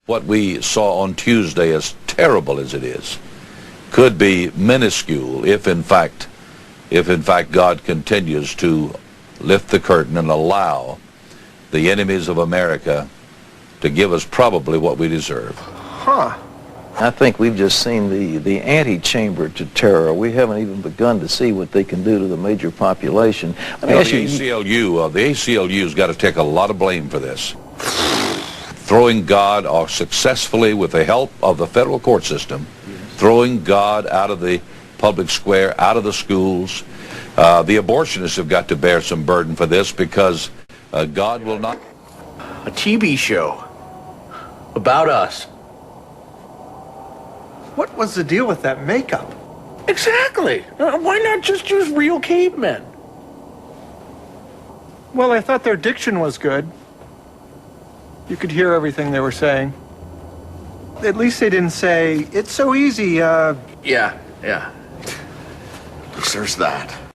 What we saw on Tuesday, as terrible as it is, could be minuscule if in fact God continues to lift the curtain and allow the enemies of America to give us probably what we deserve. Huh. I think we've just seen the antechamber to terror. We haven't even begun to see what they can do to the major population. The ACLU's got to take a lot of blame for this. Throwing God, or successfully with the help of the federal court system, throwing God out of the public square, out of the schools. The abortionists have got to bear some burden for this because God will not. A TV show about us. What was the deal with that makeup? Exactly. Why not just use real cavemen? Well, I thought their diction was good. You could hear everything they were saying. At least they didn't say, "It's so easy, Yeah. There's that.